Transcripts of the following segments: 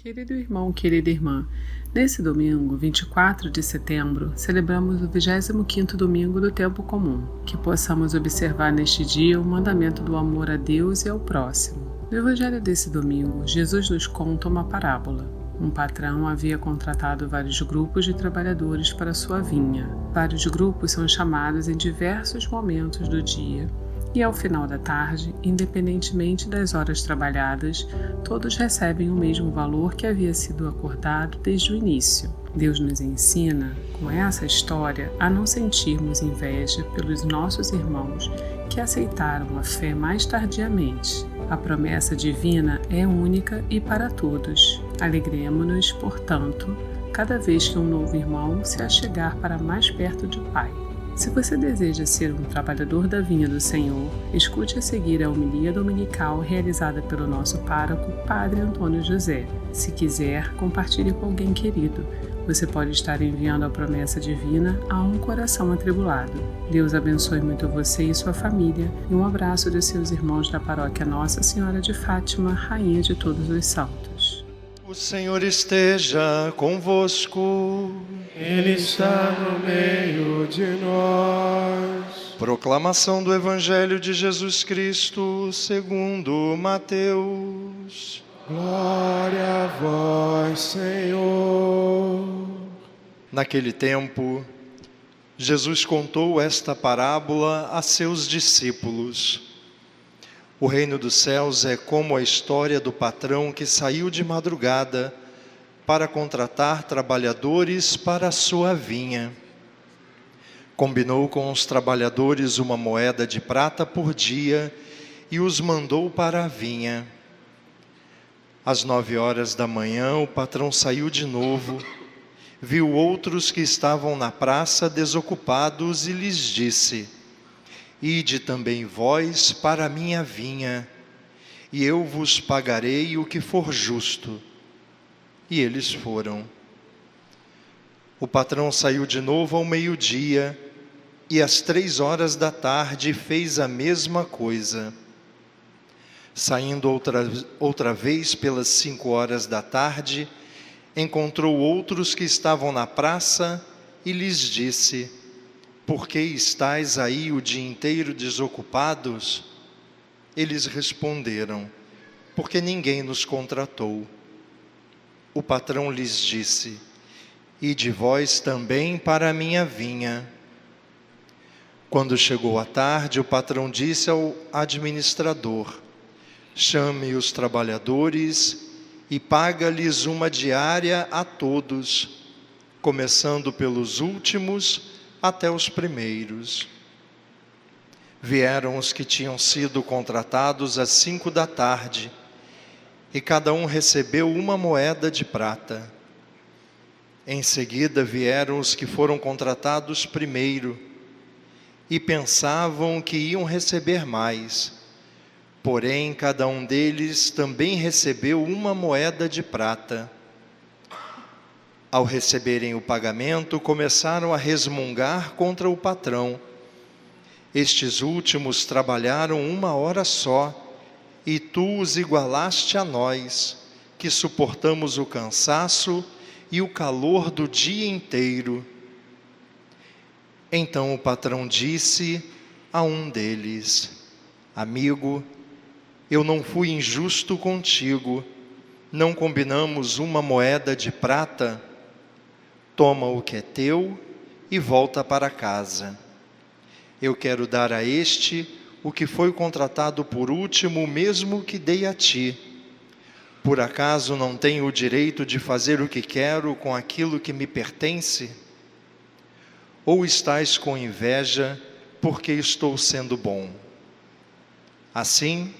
Querido irmão, querida irmã, nesse domingo, 24 de setembro, celebramos o 25º domingo do tempo comum. Que possamos observar neste dia o mandamento do amor a Deus e ao próximo. No evangelho desse domingo, Jesus nos conta uma parábola. Um patrão havia contratado vários grupos de trabalhadores para sua vinha. Vários grupos são chamados em diversos momentos do dia. E ao final da tarde, independentemente das horas trabalhadas, todos recebem o mesmo valor que havia sido acordado desde o início. Deus nos ensina, com essa história, a não sentirmos inveja pelos nossos irmãos que aceitaram a fé mais tardiamente. A promessa divina é única e para todos. Alegremo-nos, portanto, cada vez que um novo irmão se achegar para mais perto do Pai. Se você deseja ser um trabalhador da vinha do Senhor, escute a seguir a homilia dominical realizada pelo nosso pároco, Padre Antônio José. Se quiser, compartilhe com alguém querido. Você pode estar enviando a promessa divina a um coração atribulado. Deus abençoe muito você e sua família, e um abraço dos seus irmãos da paróquia Nossa Senhora de Fátima, Rainha de todos os santos. O Senhor esteja convosco. Ele está no meio de nós. Proclamação do Evangelho de Jesus Cristo segundo Mateus. Glória a vós, Senhor. Naquele tempo, Jesus contou esta parábola a seus discípulos. O reino dos céus é como a história do patrão que saiu de madrugada para contratar trabalhadores para a sua vinha. Combinou com os trabalhadores uma moeda de prata por dia e os mandou para a vinha. Às 9 horas da manhã, o patrão saiu de novo, viu outros que estavam na praça desocupados e lhes disse: Ide também vós para a minha vinha, e eu vos pagarei o que for justo. E eles foram. O patrão saiu de novo ao meio-dia, e às 3 horas da tarde fez a mesma coisa. Saindo outra vez pelas 5 horas da tarde, encontrou outros que estavam na praça e lhes disse: Por que estáis aí o dia inteiro desocupados? Eles responderam: Porque ninguém nos contratou. O patrão lhes disse: Ide vós também para a minha vinha. Quando chegou a tarde, o patrão disse ao administrador: Chame os trabalhadores e paga-lhes uma diária a todos, começando pelos últimos até os primeiros. Vieram os que tinham sido contratados às 5 da tarde, e cada um recebeu uma moeda de prata. Em seguida vieram os que foram contratados primeiro, e pensavam que iam receber mais. Porém, cada um deles também recebeu uma moeda de prata. Ao receberem o pagamento, começaram a resmungar contra o patrão. Estes últimos trabalharam 1 hora só, e tu os igualaste a nós, que suportamos o cansaço e o calor do dia inteiro. Então o patrão disse a um deles: Amigo, eu não fui injusto contigo. Não combinamos uma moeda de prata? Toma o que é teu e volta para casa. Eu quero dar a este o que foi contratado por último, o mesmo que dei a ti. Por acaso não tenho o direito de fazer o que quero com aquilo que me pertence? Ou estás com inveja porque estou sendo bom? Assim,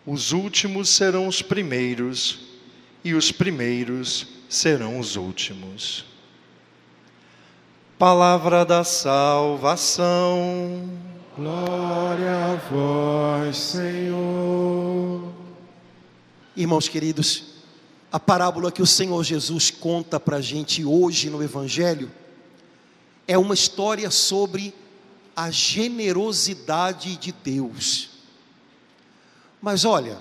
os últimos serão os primeiros, e os primeiros serão os últimos. Palavra da salvação. Glória a vós, Senhor. Irmãos queridos, a parábola que o Senhor Jesus conta para a gente hoje no Evangelho é uma história sobre a generosidade de Deus. Mas olha,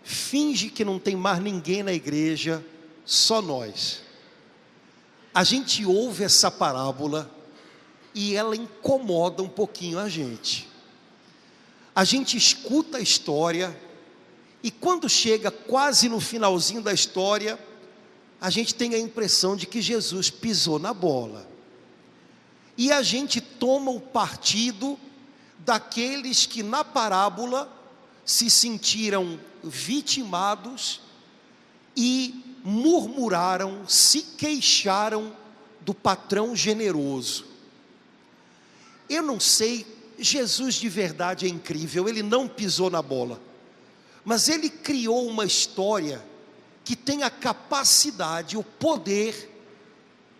finge que não tem mais ninguém na igreja, só nós. A gente ouve essa parábola e ela incomoda um pouquinho a gente. A gente escuta a história e quando chega quase no finalzinho da história, a gente tem a impressão de que Jesus pisou na bola. E a gente toma o partido daqueles que na parábola se sentiram vitimados e murmuraram, se queixaram do patrão generoso. Eu não sei, Jesus de verdade é incrível, ele não pisou na bola, mas ele criou uma história que tem a capacidade, o poder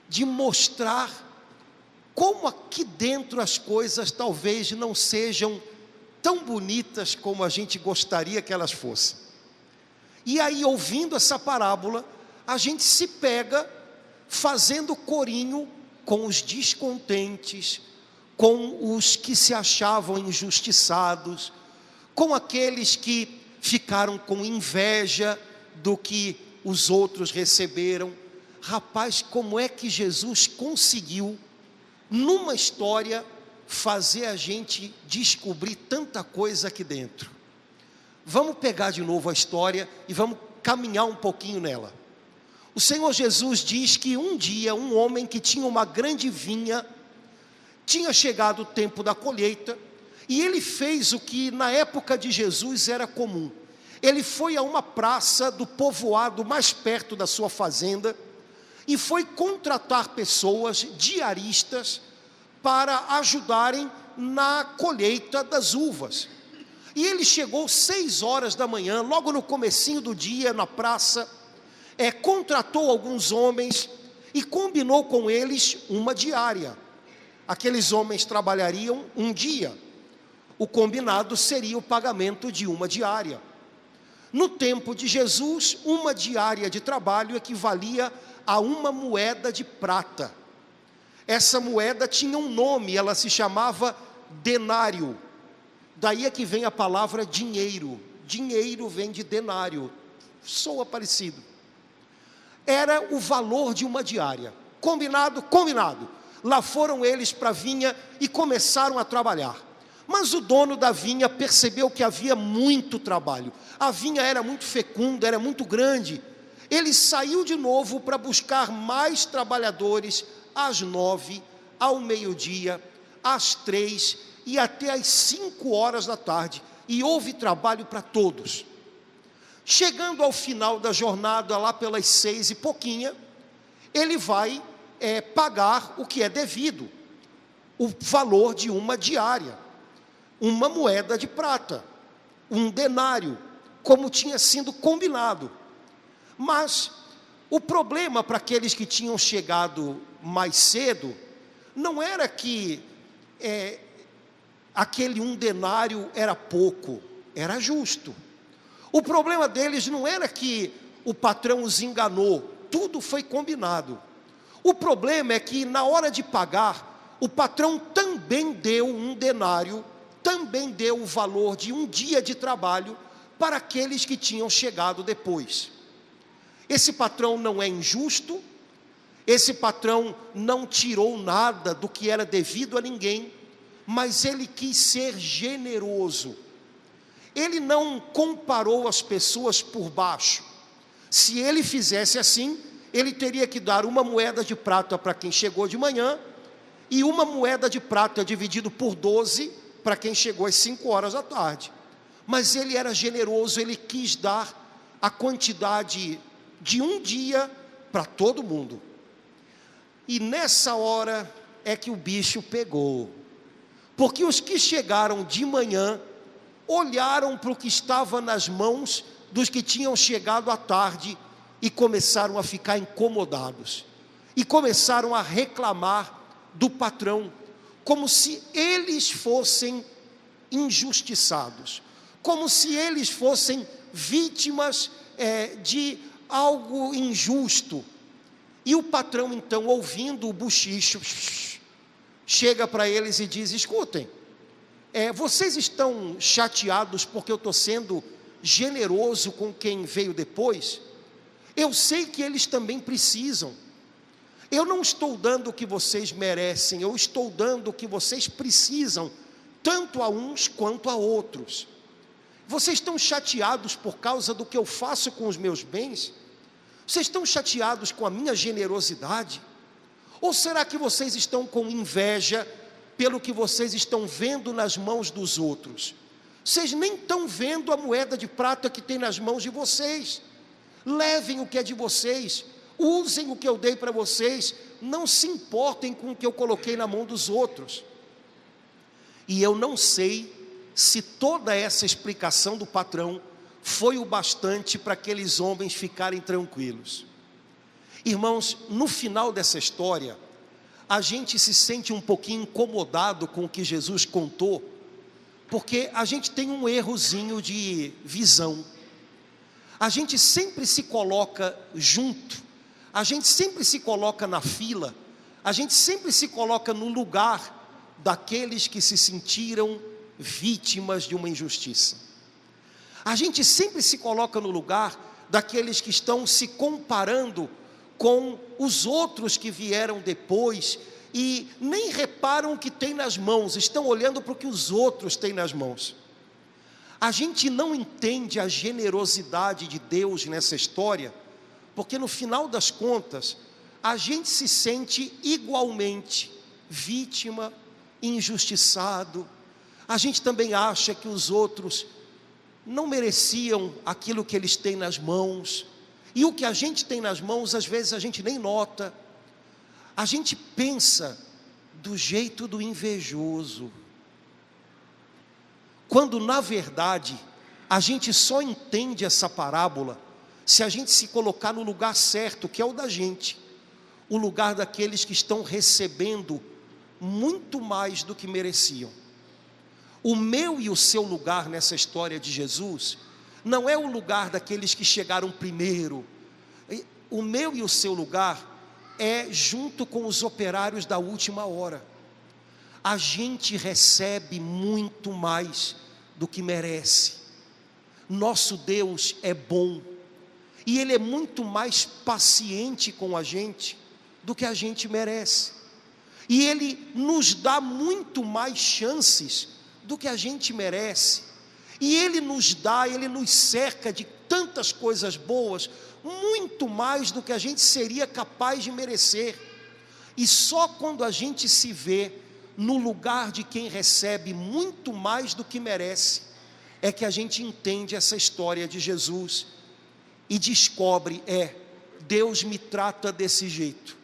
de mostrar como aqui dentro as coisas talvez não sejam tão bonitas como a gente gostaria que elas fossem. E aí, ouvindo essa parábola, a gente se pega fazendo corinho com os descontentes, com os que se achavam injustiçados, com aqueles que ficaram com inveja do que os outros receberam. Rapaz, como é que Jesus conseguiu, numa história, fazer a gente descobrir tanta coisa aqui dentro? Vamos pegar de novo a história e vamos caminhar um pouquinho nela. O Senhor Jesus diz que um dia um homem que tinha uma grande vinha, tinha chegado o tempo da colheita, e ele fez o que na época de Jesus era comum. Ele foi a uma praça do povoado mais perto da sua fazenda, e foi contratar pessoas, diaristas, para ajudarem na colheita das uvas. E ele chegou 6 horas da manhã, logo no comecinho do dia, na praça, contratou alguns homens e combinou com eles uma diária. Aqueles homens trabalhariam um dia. O combinado seria o pagamento de uma diária. No tempo de Jesus, uma diária de trabalho equivalia a uma moeda de prata. Essa moeda tinha um nome, ela se chamava denário. Daí é que vem a palavra dinheiro. Dinheiro vem de denário, soa parecido. Era o valor de uma diária. Combinado? Combinado. Lá foram eles para a vinha e começaram a trabalhar. Mas o dono da vinha percebeu que havia muito trabalho. A vinha era muito fecunda, era muito grande. Ele saiu de novo para buscar mais trabalhadores às 9, ao meio-dia, às 3 e até às 5 horas da tarde. E houve trabalho para todos. Chegando ao final da jornada, lá pelas 6 e pouquinha, ele vai pagar o que é devido, o valor de uma diária, uma moeda de prata, um denário, como tinha sido combinado. Mas o problema para aqueles que tinham chegado mais cedo, não era que aquele um denário era pouco, era justo. O problema deles não era que o patrão os enganou, tudo foi combinado. O problema é que na hora de pagar, o patrão também deu um denário, também deu o valor de um dia de trabalho para aqueles que tinham chegado depois. Esse patrão não é injusto, esse patrão não tirou nada do que era devido a ninguém, mas ele quis ser generoso. Ele não comparou as pessoas por baixo. Se ele fizesse assim, ele teria que dar uma moeda de prata para quem chegou de manhã e uma moeda de prata dividido por 12 para quem chegou às 5 horas da tarde. Mas ele era generoso, ele quis dar a quantidade de um dia para todo mundo. E nessa hora é que o bicho pegou. Porque os que chegaram de manhã olharam para o que estava nas mãos dos que tinham chegado à tarde e começaram a ficar incomodados. E começaram a reclamar do patrão, como se eles fossem injustiçados, como se eles fossem vítimas de algo injusto. E o patrão, então, ouvindo o bochicho, chega para eles e diz: escutem, vocês estão chateados porque eu estou sendo generoso com quem veio depois? Eu sei que eles também precisam. Eu não estou dando o que vocês merecem, eu estou dando o que vocês precisam, tanto a uns quanto a outros. Vocês estão chateados por causa do que eu faço com os meus bens? Vocês estão chateados com a minha generosidade? Ou será que vocês estão com inveja pelo que vocês estão vendo nas mãos dos outros? Vocês nem estão vendo a moeda de prata que tem nas mãos de vocês. Levem o que é de vocês, usem o que eu dei para vocês, não se importem com o que eu coloquei na mão dos outros. E eu não sei se toda essa explicação do patrão foi o bastante para aqueles homens ficarem tranquilos. Irmãos, no final dessa história, a gente se sente um pouquinho incomodado com o que Jesus contou, porque a gente tem um errozinho de visão. A gente sempre se coloca junto, a gente sempre se coloca na fila, a gente sempre se coloca no lugar daqueles que se sentiram vítimas de uma injustiça. A gente sempre se coloca no lugar daqueles que estão se comparando com os outros que vieram depois e nem reparam o que tem nas mãos, estão olhando para o que os outros têm nas mãos. A gente não entende a generosidade de Deus nessa história, porque no final das contas, a gente se sente igualmente vítima, injustiçado. A gente também acha que os outros não mereciam aquilo que eles têm nas mãos, e o que a gente tem nas mãos, às vezes a gente nem nota. A gente pensa do jeito do invejoso, quando na verdade a gente só entende essa parábola se a gente se colocar no lugar certo, que é o da gente, o lugar daqueles que estão recebendo muito mais do que mereciam. O meu e o seu lugar nessa história de Jesus não é o lugar daqueles que chegaram primeiro. O meu e o seu lugar é junto com os operários da última hora. A gente recebe muito mais do que merece. Nosso Deus é bom e Ele é muito mais paciente com a gente do que a gente merece, e Ele nos dá muito mais chances do que a gente merece, e Ele nos dá, Ele nos cerca de tantas coisas boas, muito mais do que a gente seria capaz de merecer. E só quando a gente se vê no lugar de quem recebe muito mais do que merece, é que a gente entende essa história de Jesus e descobre, Deus me trata desse jeito,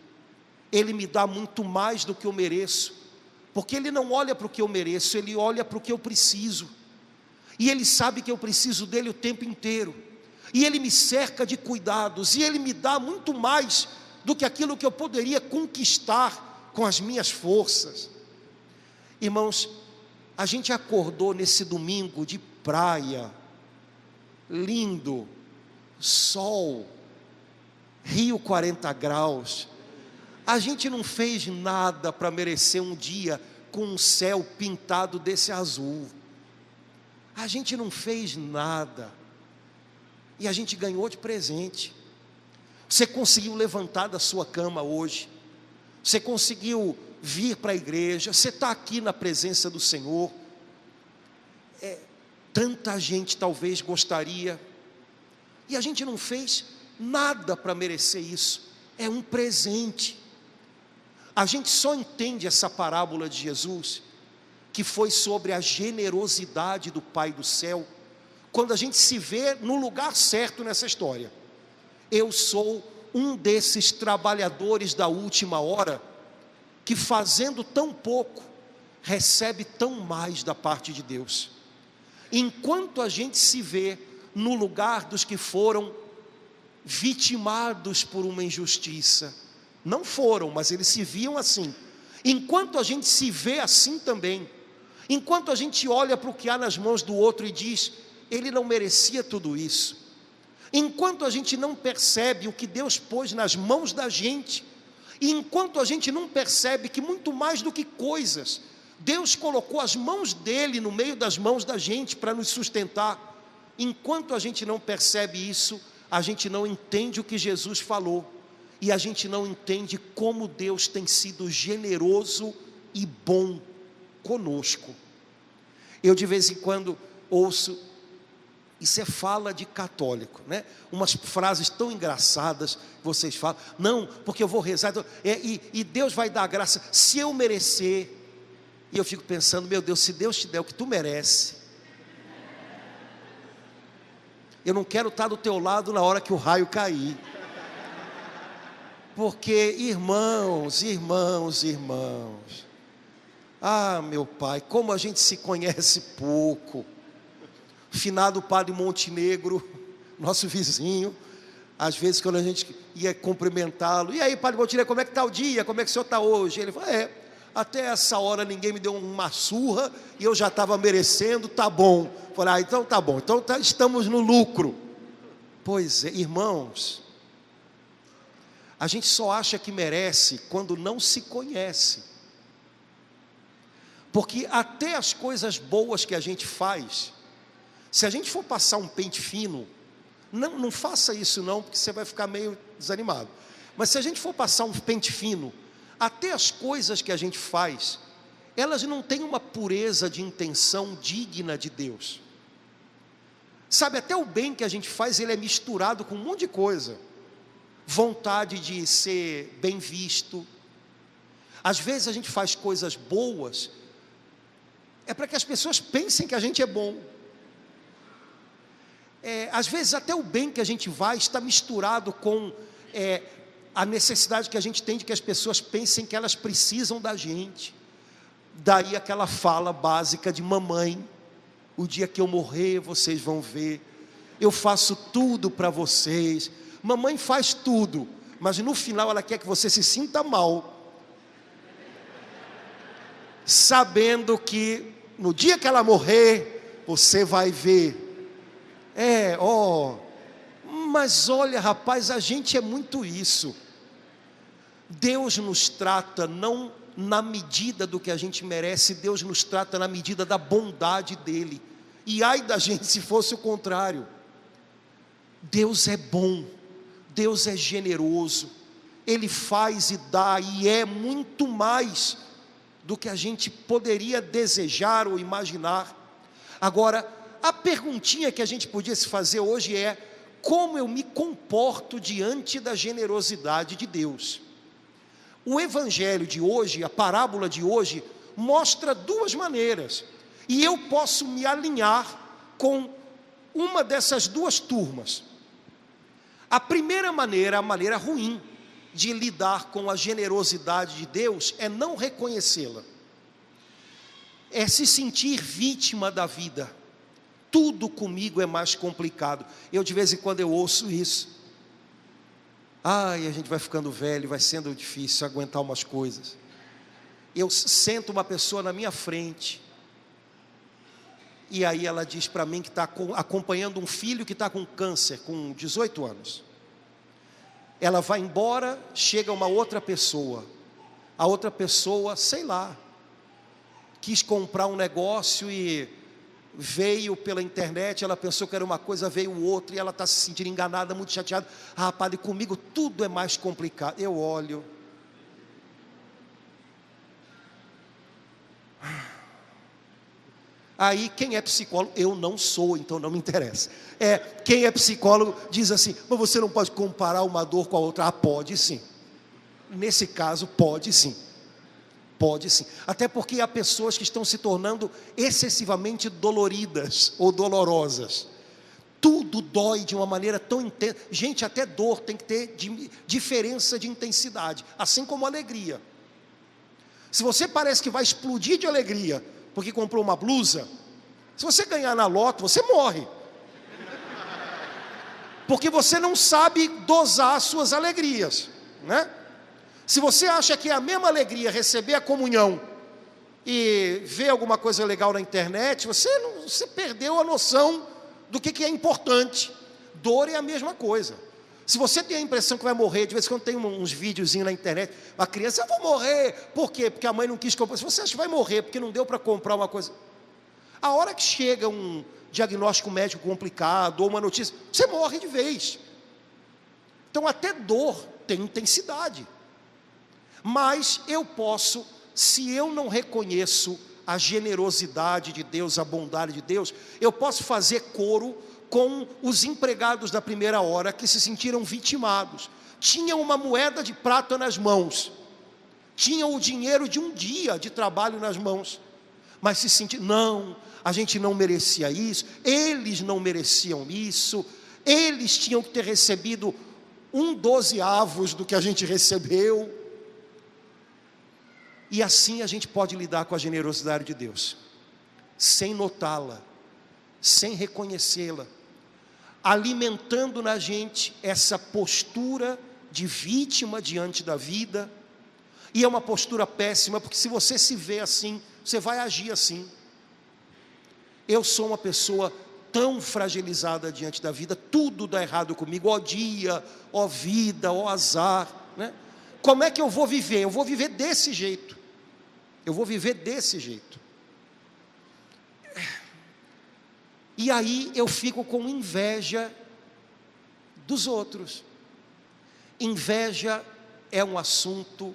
Ele me dá muito mais do que eu mereço, porque Ele não olha para o que eu mereço, Ele olha para o que eu preciso, e Ele sabe que eu preciso dEle o tempo inteiro, e Ele me cerca de cuidados, e Ele me dá muito mais do que aquilo que eu poderia conquistar com as minhas forças. Irmãos, a gente acordou nesse domingo de praia, lindo, sol, Rio 40 graus, a gente não fez nada para merecer um dia com um céu pintado desse azul, a gente não fez nada, e a gente ganhou de presente. Você conseguiu levantar da sua cama hoje, você conseguiu vir para a igreja, você está aqui na presença do Senhor. Tanta gente talvez gostaria, e a gente não fez nada para merecer isso, é um presente. A gente só entende essa parábola de Jesus, que foi sobre a generosidade do Pai do céu, quando a gente se vê no lugar certo nessa história. Eu sou um desses trabalhadores da última hora, que fazendo tão pouco, recebe tão mais da parte de Deus. Enquanto a gente se vê no lugar dos que foram vitimados por uma injustiça, não foram, mas eles se viam assim. Enquanto a gente se vê assim também, enquanto a gente olha para o que há nas mãos do outro e diz, ele não merecia tudo isso, enquanto a gente não percebe o que Deus pôs nas mãos da gente, e enquanto a gente não percebe que muito mais do que coisas, Deus colocou as mãos dele no meio das mãos da gente para nos sustentar, enquanto a gente não percebe isso, a gente não entende o que Jesus falou, e a gente não entende como Deus tem sido generoso e bom conosco. Eu de vez em quando ouço, isso é fala de católico, né? Umas frases tão engraçadas que vocês falam, não, porque eu vou rezar, e Deus vai dar a graça, se eu merecer. E eu fico pensando, meu Deus, se Deus te der o que tu merece, eu não quero estar do teu lado na hora que o raio cair. Porque, irmãos, ah, meu Pai, como a gente se conhece pouco. Finado Padre Montenegro, nosso vizinho, às vezes quando a gente ia cumprimentá-lo, e aí, Padre Montenegro, como é que está o dia? Como é que o senhor está hoje? Ele falou, até essa hora ninguém me deu uma surra, e eu já estava merecendo, tá bom. Falei, então tá bom, então estamos no lucro. Pois é, irmãos, a gente só acha que merece quando não se conhece. Porque até as coisas boas que a gente faz, se a gente for passar um pente fino, não faça isso não, porque você vai ficar meio desanimado. Mas se a gente for passar um pente fino, até as coisas que a gente faz, elas não têm uma pureza de intenção digna de Deus. Sabe, até o bem que a gente faz, ele é misturado com um monte de coisa. Vontade de ser bem visto. Às vezes a gente faz coisas boas, é para que as pessoas pensem que a gente é bom. Às vezes até o bem que a gente vai está misturado com a necessidade que a gente tem de que as pessoas pensem que elas precisam da gente. Daí aquela fala básica de mamãe, o dia que eu morrer vocês vão ver, eu faço tudo para vocês. Mamãe faz tudo, mas no final ela quer que você se sinta mal, sabendo que no dia que ela morrer, você vai ver. Mas olha, rapaz, a gente é muito isso. Deus nos trata não na medida do que a gente merece, Deus nos trata na medida da bondade dEle. E ai da gente se fosse o contrário. Deus é bom, Deus é generoso, Ele faz e dá, e é muito mais do que a gente poderia desejar ou imaginar. Agora, a perguntinha que a gente podia se fazer hoje é: como eu me comporto diante da generosidade de Deus? O evangelho de hoje, a parábola de hoje, mostra duas maneiras, e eu posso me alinhar com uma dessas duas turmas. A primeira maneira, a maneira ruim de lidar com a generosidade de Deus, é não reconhecê-la, é se sentir vítima da vida. Tudo comigo é mais complicado. Eu de vez em quando eu ouço isso. A gente vai ficando velho, vai sendo difícil aguentar umas coisas. Eu sento uma pessoa na minha frente, e aí ela diz para mim que está acompanhando um filho que está com câncer, com 18 anos. Ela vai embora, chega uma outra pessoa. A outra pessoa, sei lá, quis comprar um negócio e veio pela internet, ela pensou que era uma coisa, veio outra, e ela está se sentindo enganada, muito chateada. Padre, comigo tudo é mais complicado. Eu olho. Aí quem é psicólogo, eu não sou, então não me interessa. Quem é psicólogo diz assim: mas você não pode comparar uma dor com a outra. Pode sim. Nesse caso, pode sim. Pode sim. Até porque há pessoas que estão se tornando excessivamente doloridas ou dolorosas. Tudo dói de uma maneira tão intensa. Gente, até dor tem que ter diferença de intensidade, assim como alegria. Se você parece que vai explodir de alegria porque comprou uma blusa, se você ganhar na loto, você morre. Porque você não sabe dosar as suas alegrias, né? Se você acha que é a mesma alegria receber a comunhão e ver alguma coisa legal na internet, você perdeu a noção do que é importante. Dor é a mesma coisa. Se você tem a impressão que vai morrer, de vez em quando tem uns videozinhos na internet, a criança: eu vou morrer. Por quê? Porque a mãe não quis comprar. Se você acha que vai morrer porque não deu para comprar uma coisa, a hora que chega um diagnóstico médico complicado ou uma notícia, você morre de vez. Então até dor tem intensidade. Mas eu posso, se eu não reconheço a generosidade de Deus, a bondade de Deus, eu posso fazer coro com os empregados da primeira hora que se sentiram vitimados. Tinham uma moeda de prata nas mãos, tinham o dinheiro de um dia de trabalho nas mãos, mas se sentiram, não, a gente não merecia isso, eles não mereciam isso, eles tinham que ter recebido 1/12 do que a gente recebeu. E assim a gente pode lidar com a generosidade de Deus, sem notá-la, sem reconhecê-la, alimentando na gente essa postura de vítima diante da vida. E é uma postura péssima, porque se você se vê assim, você vai agir assim. Eu sou uma pessoa tão fragilizada diante da vida, tudo dá errado comigo, ó dia, ó vida, ó azar, né? Como é que eu vou viver? Eu vou viver desse jeito. Eu vou viver desse jeito. E aí eu fico com inveja dos outros. Inveja é um assunto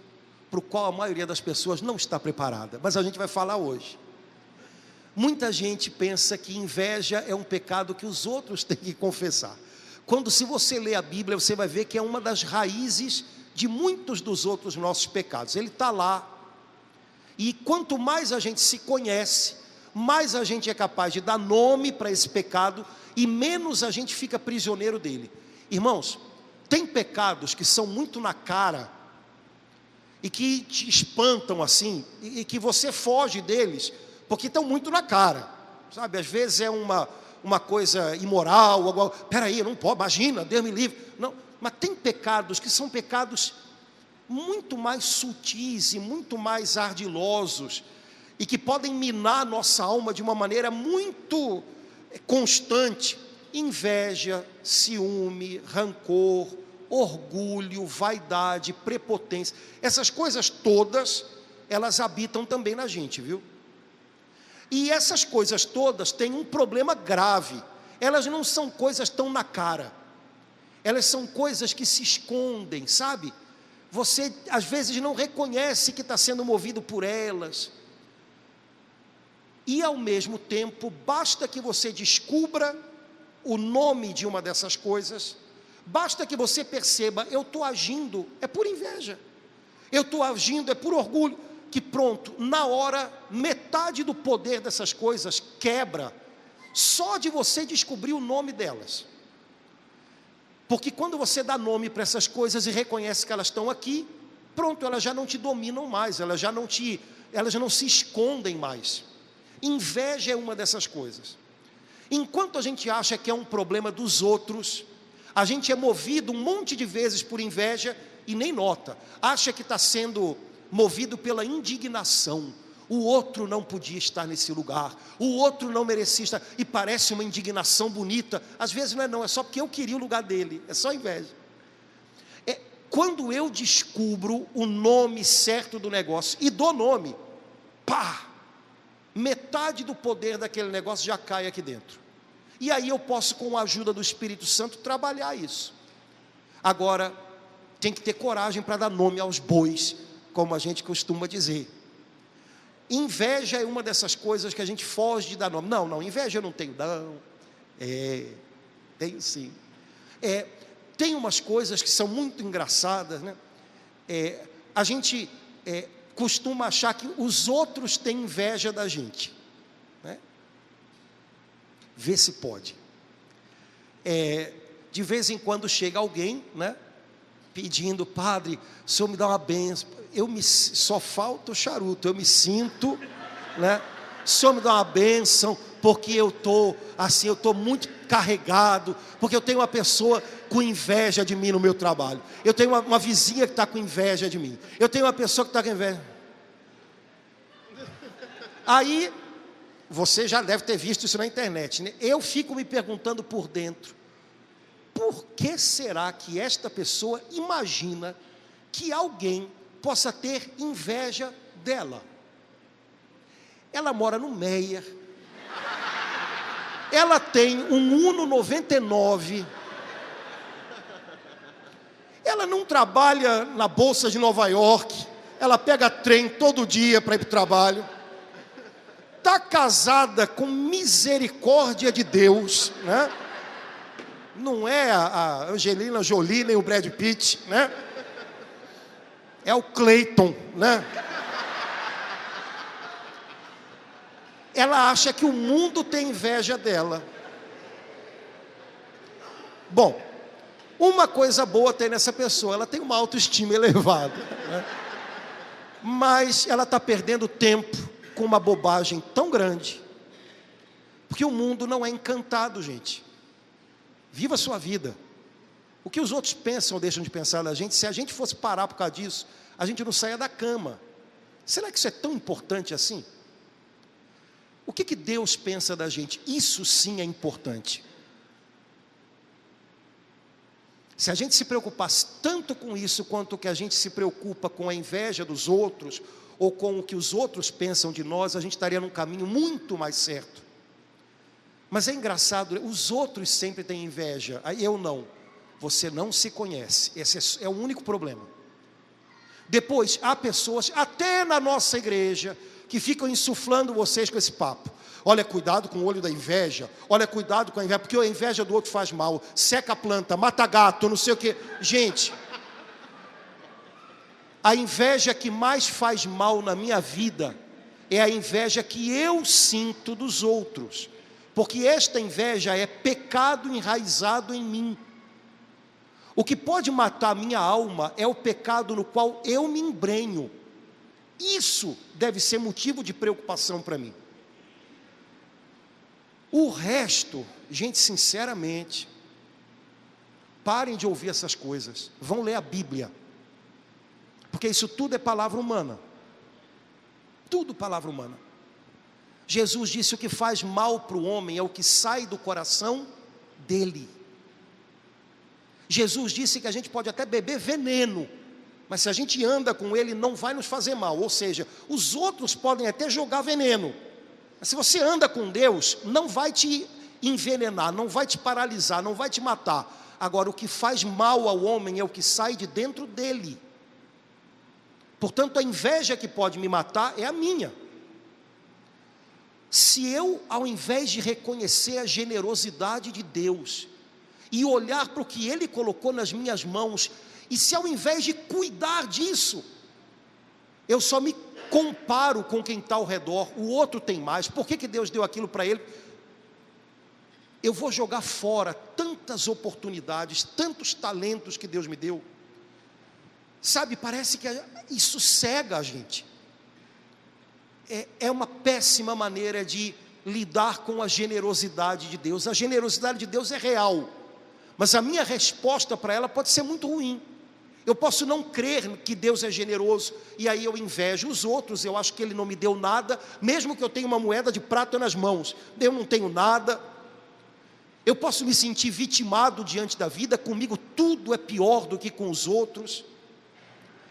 para o qual a maioria das pessoas não está preparada, mas a gente vai falar hoje. Muita gente pensa que inveja é um pecado que os outros têm que confessar. Quando, se você ler a Bíblia, você vai ver que é uma das raízes de muitos dos outros nossos pecados. Ele está lá. E quanto mais a gente se conhece, mais a gente é capaz de dar nome para esse pecado e menos a gente fica prisioneiro dele. Irmãos, tem pecados que são muito na cara e que te espantam assim, e que você foge deles porque estão muito na cara, sabe? Às vezes é uma coisa imoral, peraí, não pode, imagina, Deus me livre. Não, mas tem pecados que são pecados muito mais sutis e muito mais ardilosos, e que podem minar nossa alma de uma maneira muito constante. Inveja, ciúme, rancor, orgulho, vaidade, prepotência, essas coisas todas, elas habitam também na gente, viu? E essas coisas todas têm um problema grave. Elas não são coisas tão na cara, elas são coisas que se escondem, sabe? Você às vezes não reconhece que está sendo movido por elas, e ao mesmo tempo, basta que você descubra o nome de uma dessas coisas, basta que você perceba, eu estou agindo, é por inveja, eu estou agindo, é por orgulho, que pronto, na hora, metade do poder dessas coisas quebra, só de você descobrir o nome delas. Porque quando você dá nome para essas coisas e reconhece que elas estão aqui, pronto, elas já não te dominam mais, elas já não se escondem mais. Inveja é uma dessas coisas. Enquanto a gente acha que é um problema dos outros, a gente é movido um monte de vezes por inveja e nem nota, acha que está sendo movido pela indignação. O outro não podia estar nesse lugar, o outro não merecia estar, e parece uma indignação bonita, às vezes não, é só porque eu queria o lugar dele, é só inveja. Quando eu descubro o nome certo do negócio, e dou nome, pá, metade do poder daquele negócio já cai aqui dentro, e aí eu posso, com a ajuda do Espírito Santo, trabalhar isso. Agora, tem que ter coragem para dar nome aos bois, como a gente costuma dizer. Inveja é uma dessas coisas que a gente foge de dar nome. Não, inveja eu não tenho, não. Tenho sim. Tem umas coisas que são muito engraçadas, né? A gente costuma achar que os outros têm inveja da gente, né? Vê se pode. De vez em quando chega alguém, né, pedindo, padre, o senhor me dá uma bênção. Só falta o charuto, eu me sinto, né? O senhor me dá uma bênção, porque eu estou assim, eu estou muito carregado, porque eu tenho uma pessoa com inveja de mim no meu trabalho, eu tenho uma vizinha que está com inveja de mim, eu tenho uma pessoa que está com inveja. Aí, você já deve ter visto isso na internet, né? Eu fico me perguntando por dentro, por que será que esta pessoa imagina que alguém possa ter inveja dela? Ela mora no Meier, ela tem um Uno 99, ela não trabalha na Bolsa de Nova York, ela pega trem todo dia para ir para o trabalho, está casada com misericórdia de Deus, né? Não é a Angelina Jolie nem o Brad Pitt, né? É o Clayton, né? Ela acha que o mundo tem inveja dela. Bom, uma coisa boa tem nessa pessoa, ela tem uma autoestima elevada, né? Mas ela está perdendo tempo com uma bobagem tão grande, porque o mundo não é encantado, gente. Viva a sua vida. O que os outros pensam ou deixam de pensar na gente, se a gente fosse parar por causa disso, a gente não saia da cama. Será que isso é tão importante assim? O que Deus pensa da gente? Isso sim é importante. Se a gente se preocupasse tanto com isso, quanto que a gente se preocupa com a inveja dos outros, ou com o que os outros pensam de nós, a gente estaria num caminho muito mais certo. Mas é engraçado, os outros sempre têm inveja, eu não. Você não se conhece, esse é o único problema. Depois, há pessoas, até na nossa igreja, que ficam insuflando vocês com esse papo. Olha, cuidado com o olho da inveja, olha, cuidado com a inveja, porque a inveja do outro faz mal, seca a planta, mata gato, não sei o que. Gente, a inveja que mais faz mal na minha vida é a inveja que eu sinto dos outros, porque esta inveja é pecado enraizado em mim. O que pode matar a minha alma é o pecado no qual eu me embrenho. Isso deve ser motivo de preocupação para mim. O resto, gente, sinceramente, parem de ouvir essas coisas, vão ler a Bíblia, porque isso tudo é palavra humana, tudo palavra humana. Jesus disse: o que faz mal para o homem é o que sai do coração dele. Jesus disse que a gente pode até beber veneno, mas se a gente anda com ele, não vai nos fazer mal. Ou seja, os outros podem até jogar veneno, mas se você anda com Deus, não vai te envenenar, não vai te paralisar, não vai te matar. Agora, o que faz mal ao homem é o que sai de dentro dele. Portanto, a inveja que pode me matar é a minha. Se eu, ao invés de reconhecer a generosidade de Deus e olhar para o que Ele colocou nas minhas mãos, e se ao invés de cuidar disso, eu só me comparo com quem está ao redor, o outro tem mais, por que Deus deu aquilo para ele? Eu vou jogar fora tantas oportunidades, tantos talentos que Deus me deu. Sabe, parece que isso cega a gente. É uma péssima maneira de lidar com a generosidade de Deus. A generosidade de Deus é real, mas a minha resposta para ela pode ser muito ruim. Eu posso não crer que Deus é generoso, e aí eu invejo os outros, eu acho que Ele não me deu nada, mesmo que eu tenha uma moeda de prata nas mãos, eu não tenho nada. Eu posso me sentir vitimado diante da vida, comigo tudo é pior do que com os outros,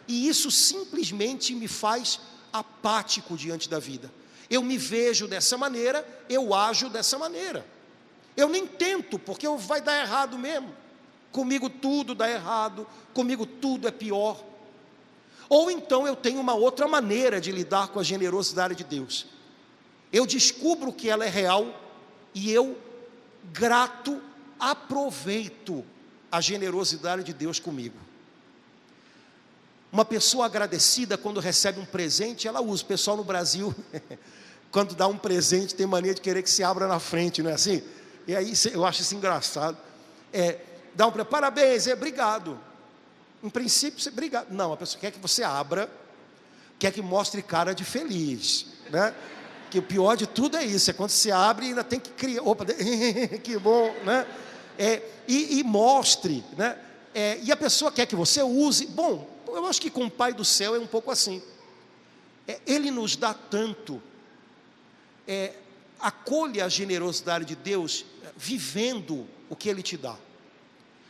e isso simplesmente me faz apático diante da vida. Eu me vejo dessa maneira, eu ajo dessa maneira, eu nem tento, porque vai dar errado mesmo. Comigo tudo dá errado, comigo tudo é pior. Ou então eu tenho uma outra maneira de lidar com a generosidade de Deus. Eu descubro que ela é real e eu, grato, aproveito a generosidade de Deus comigo. Uma pessoa agradecida, quando recebe um presente, ela usa. O pessoal no Brasil, quando dá um presente, tem mania de querer que se abra na frente, não é assim? E aí eu acho isso engraçado. Dá um parabéns, obrigado. Em princípio, você obrigado. Não, a pessoa quer que você abra, quer que mostre cara de feliz, né? Que o pior de tudo é isso, é quando você abre e ainda tem que criar, opa, que bom, né? E mostre, né? E a pessoa quer que você use. Bom, eu acho que com o Pai do Céu é um pouco assim. Ele nos dá tanto. Acolha a generosidade de Deus vivendo o que Ele te dá,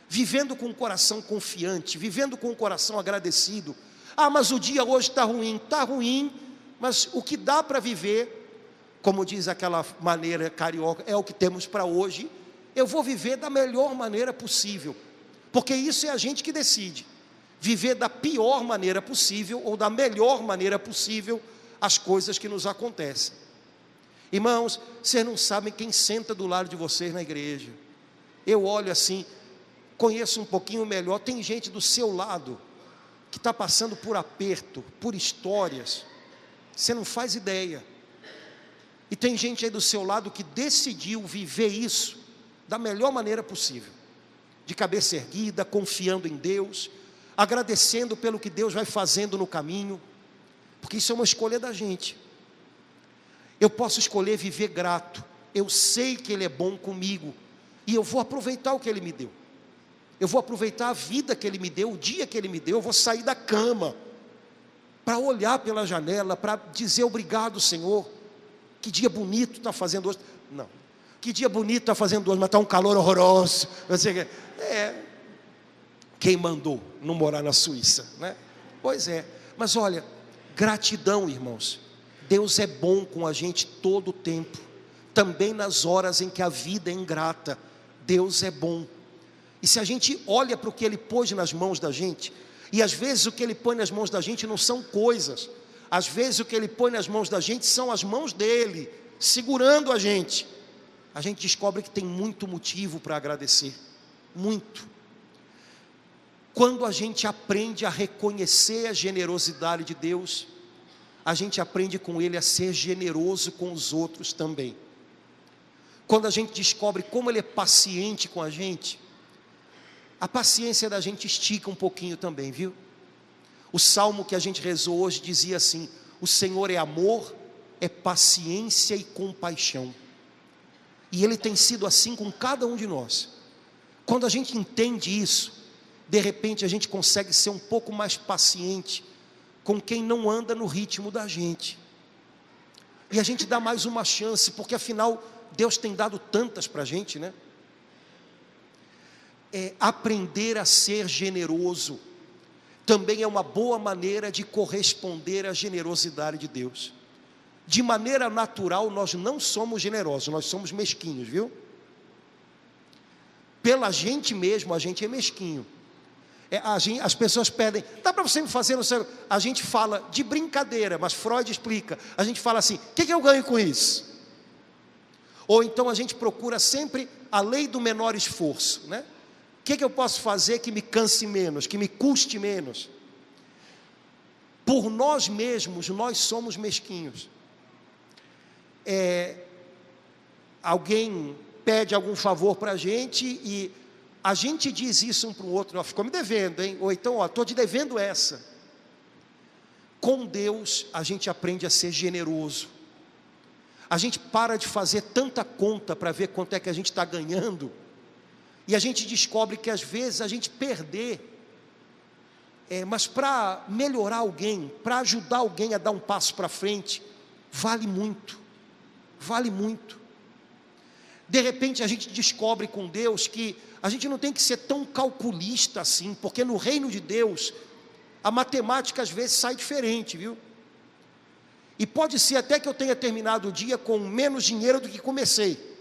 vivendo com o coração confiante, vivendo com o coração agradecido. Mas o dia hoje está ruim, mas o que dá para viver, como diz aquela maneira carioca, é o que temos para hoje. Eu vou viver da melhor maneira possível, porque isso é a gente que decide. viver da pior maneira possível ou da melhor maneira possível as coisas que nos acontecem. Irmãos, vocês não sabem quem senta do lado de vocês na igreja. Eu olho assim, conheço um pouquinho melhor, tem gente do seu lado que está passando por aperto, por histórias, você não faz ideia. E tem gente aí do seu lado que decidiu viver isso da melhor maneira possível, de cabeça erguida, confiando em Deus, agradecendo pelo que Deus vai fazendo no caminho, porque isso é uma escolha da gente. Eu posso escolher viver grato, eu sei que Ele é bom comigo, e eu vou aproveitar o que Ele me deu, eu vou aproveitar a vida que Ele me deu, o dia que Ele me deu, eu vou sair da cama, para olhar pela janela, para dizer obrigado, Senhor, que dia bonito está fazendo hoje. Não, que dia bonito está fazendo hoje, mas está um calor horroroso. Quem mandou não morar na Suíça, né? Pois é, mas olha, gratidão, irmãos. Deus é bom com a gente todo o tempo, também nas horas em que a vida é ingrata. Deus é bom. E se a gente olha para o que Ele pôs nas mãos da gente, e às vezes o que Ele põe nas mãos da gente não são coisas, às vezes o que Ele põe nas mãos da gente são as mãos dEle, segurando a gente descobre que tem muito motivo para agradecer, muito. Quando a gente aprende a reconhecer a generosidade de Deus, a gente aprende com Ele a ser generoso com os outros também. Quando a gente descobre como Ele é paciente com a gente, a paciência da gente estica um pouquinho também, viu? O salmo que a gente rezou hoje dizia assim: o Senhor é amor, é paciência e compaixão. E Ele tem sido assim com cada um de nós. Quando a gente entende isso, de repente a gente consegue ser um pouco mais paciente com quem não anda no ritmo da gente. E a gente dá mais uma chance, porque afinal Deus tem dado tantas para a gente, né? Aprender a ser generoso também é uma boa maneira de corresponder à generosidade de Deus. De maneira natural nós não somos generosos, nós somos mesquinhos, viu? Pela gente mesmo a gente é mesquinho. As pessoas pedem, dá para você me fazer, não sei, a gente fala de brincadeira, mas Freud explica, a gente fala assim: o que eu ganho com isso? Ou então a gente procura sempre a lei do menor esforço, né? O que eu posso fazer que me canse menos, que me custe menos? Por nós mesmos, nós somos mesquinhos. Alguém pede algum favor para a gente e a gente diz isso um para o outro: ficou me devendo, hein? Ou então, estou te devendo essa. Com Deus a gente aprende a ser generoso. A gente para de fazer tanta conta para ver quanto é que a gente está ganhando, e a gente descobre que às vezes a gente perder, mas para melhorar alguém, para ajudar alguém a dar um passo para frente, vale muito, vale muito. De repente a gente descobre com Deus que a gente não tem que ser tão calculista assim, porque no reino de Deus a matemática às vezes sai diferente, viu? E pode ser até que eu tenha terminado o dia com menos dinheiro do que comecei,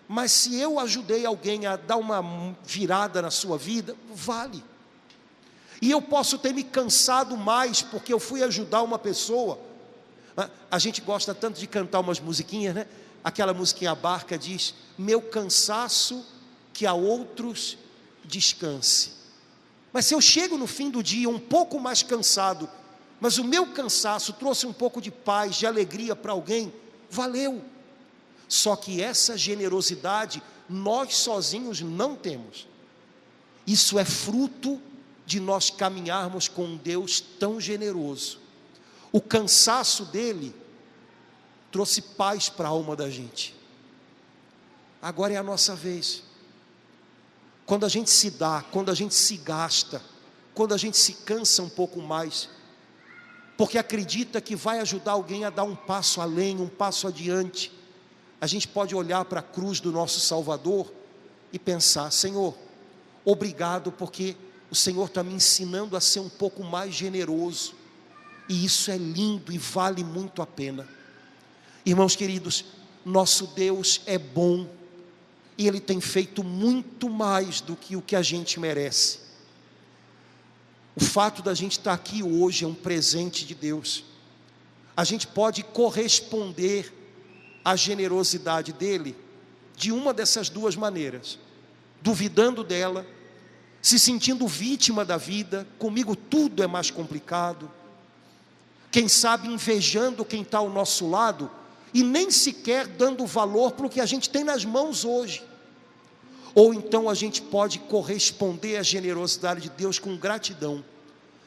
mas se eu ajudei alguém a dar uma virada na sua vida, vale. E eu posso ter me cansado mais porque eu fui ajudar uma pessoa. A gente gosta tanto de cantar umas musiquinhas, né? Aquela musiquinha Barca diz: meu cansaço que a outros descanse. Mas se eu chego no fim do dia um pouco mais cansado, mas o meu cansaço trouxe um pouco de paz, de alegria para alguém, valeu. Só que essa generosidade nós sozinhos não temos. Isso é fruto de nós caminharmos com um Deus tão generoso. O cansaço dele trouxe paz para a alma da gente. Agora é a nossa vez. Quando a gente se dá, quando a gente se gasta, quando a gente se cansa um pouco mais, porque acredita que vai ajudar alguém a dar um passo além, um passo adiante, a gente pode olhar para a cruz do nosso Salvador e pensar: Senhor, obrigado, porque o Senhor está me ensinando a ser um pouco mais generoso, e isso é lindo e vale muito a pena. Irmãos queridos, nosso Deus é bom, e Ele tem feito muito mais do que o que a gente merece. O fato da gente estar aqui hoje é um presente de Deus. A gente pode corresponder à generosidade dele de uma dessas duas maneiras: duvidando dela, se sentindo vítima da vida, comigo tudo é mais complicado, quem sabe invejando quem está ao nosso lado e nem sequer dando valor para o que a gente tem nas mãos hoje. Ou então a gente pode corresponder à generosidade de Deus com gratidão.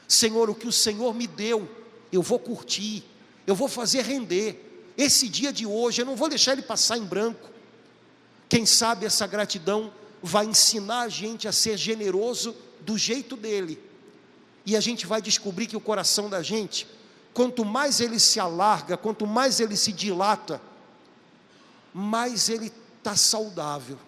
Senhor, o que o Senhor me deu, eu vou curtir, eu vou fazer render. Esse dia de hoje, eu não vou deixar ele passar em branco. Quem sabe essa gratidão vai ensinar a gente a ser generoso do jeito dele. E a gente vai descobrir que o coração da gente, quanto mais ele se alarga, quanto mais ele se dilata, mais ele está saudável.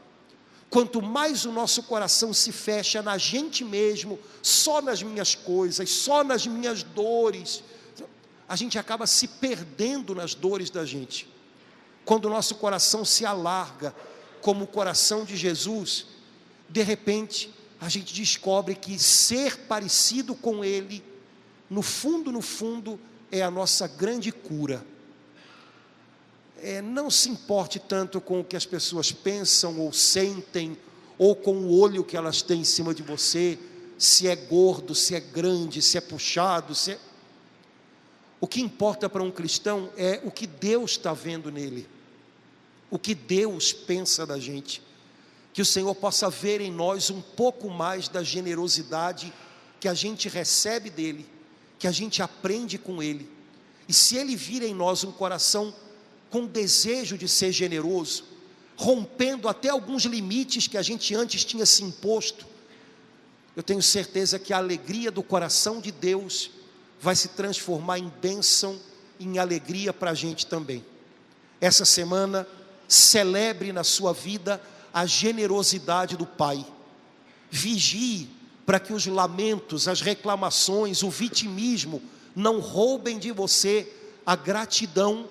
Quanto mais o nosso coração se fecha na gente mesmo, só nas minhas coisas, só nas minhas dores, a gente acaba se perdendo nas dores da gente. Quando o nosso coração se alarga, como o coração de Jesus, de repente, a gente descobre que ser parecido com Ele, no fundo, é a nossa grande cura. Não se importe tanto com o que as pessoas pensam ou sentem, ou com o olho que elas têm em cima de você, se é gordo, se é grande, se é puxado, O que importa para um cristão é o que Deus está vendo nele, o que Deus pensa da gente. Que o Senhor possa ver em nós um pouco mais da generosidade que a gente recebe dele, que a gente aprende com ele. E se ele vir em nós um coração com desejo de ser generoso, rompendo até alguns limites que a gente antes tinha se imposto, eu tenho certeza que a alegria do coração de Deus vai se transformar em bênção, em alegria para a gente também. Essa semana, celebre na sua vida a generosidade do Pai. Vigie para que os lamentos, as reclamações, o vitimismo não roubem de você a gratidão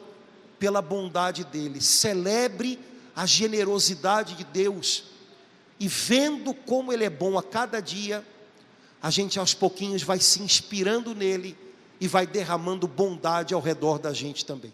pela bondade dele. Celebre a generosidade de Deus, e vendo como ele é bom a cada dia, a gente aos pouquinhos vai se inspirando nele e vai derramando bondade ao redor da gente também.